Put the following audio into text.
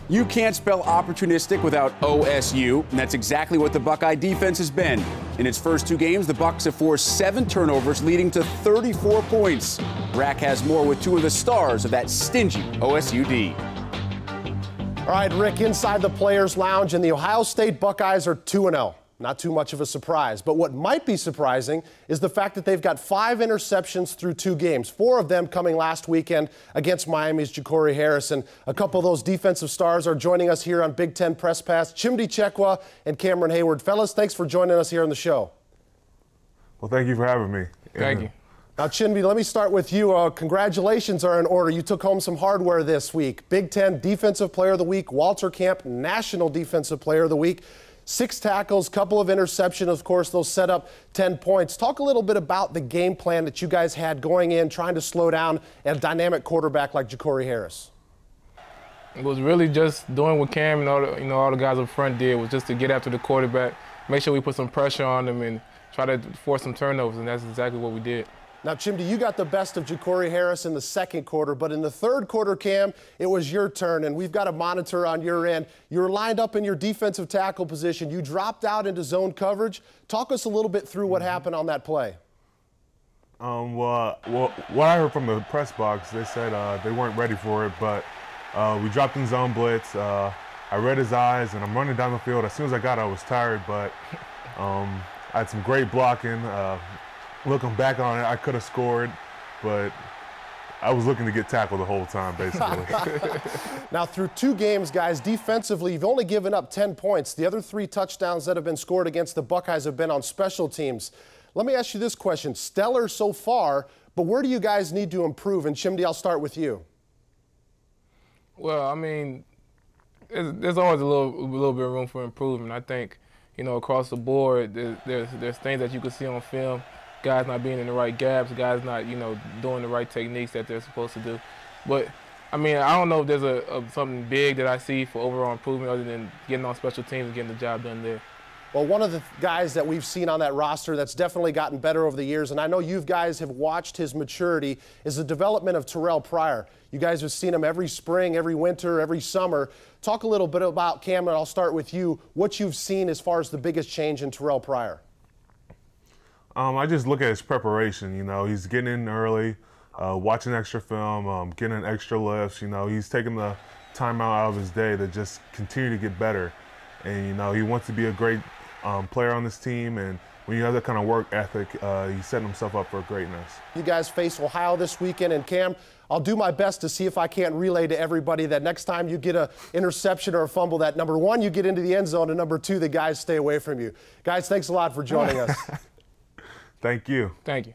You can't spell opportunistic without OSU, and that's exactly what the Buckeye defense has been. In its first 2 games, the Bucs have forced 7 turnovers, leading to 34 points. Rack has more with 2 of the stars of that stingy OSU D. All right, Rick, inside the Players Lounge, and the Ohio State Buckeyes are 2-0. Not too much of a surprise, but what might be surprising is the fact that they've got 5 interceptions through 2 games, 4 of them coming last weekend against Miami's Ja'Cory Harris. And a couple of those defensive stars are joining us here on Big Ten Press Pass, Chekwa and Cameron Heyward. Fellas, thanks for joining us here on the show. Well, thank you for having me. Thank you. Now, Chimby, let me start with you. Congratulations are in order. You took home some hardware this week. Big Ten Defensive Player of the Week, Walter Camp, National Defensive Player of the Week. 6 tackles, couple of interceptions, of course, those set up 10 points. Talk a little bit about the game plan that you guys had going in, trying to slow down a dynamic quarterback like Ja'Cory Harris. It was really just doing what Cam and all the guys up front did, was just to get after the quarterback, make sure we put some pressure on him and try to force some turnovers, and that's exactly what we did. Now, Chimdy, you got the best of Ja'Cory Harris in the second quarter, but in the third quarter, Cam, it was your turn, and we've got a monitor on your end. You're lined up in your defensive tackle position. You dropped out into zone coverage. Talk us a little bit through what happened on that play. Well, what I heard from the press box, they said they weren't ready for it, but we dropped in zone blitz. I read his eyes, and I'm running down the field. As soon as I got it, I was tired, but I had some great blocking. Looking back on it, I could have scored, but I was looking to get tackled the whole time, basically. Now, through 2 games, guys, defensively, you've only given up 10 points. The other 3 touchdowns that have been scored against the Buckeyes have been on special teams. Let me ask you this question. Stellar so far, but where do you guys need to improve? And, Chimdy, I'll start with you. Well, I mean, there's always a little bit of room for improvement. I think, across the board, there's things that you can see on film. Guys not being in the right gaps, guys not, doing the right techniques that they're supposed to do. But, I mean, I don't know if there's something big that I see for overall improvement other than getting on special teams and getting the job done there. Well, one of the guys that we've seen on that roster that's definitely gotten better over the years, and I know you guys have watched his maturity, is the development of Terrell Pryor. You guys have seen him every spring, every winter, every summer. Talk a little bit about, Cameron, I'll start with you, what you've seen as far as the biggest change in Terrell Pryor. I just look at his preparation. He's getting in early, watching extra film, getting extra lifts. He's taking the time out of his day to just continue to get better. And, he wants to be a great player on this team. And when you have that kind of work ethic, he's setting himself up for greatness. You guys face Ohio this weekend. And, Cam, I'll do my best to see if I can't relay to everybody that next time you get an interception or a fumble, that number 1, you get into the end zone, and number 2, the guys stay away from you. Guys, thanks a lot for joining us. Thank you. Thank you.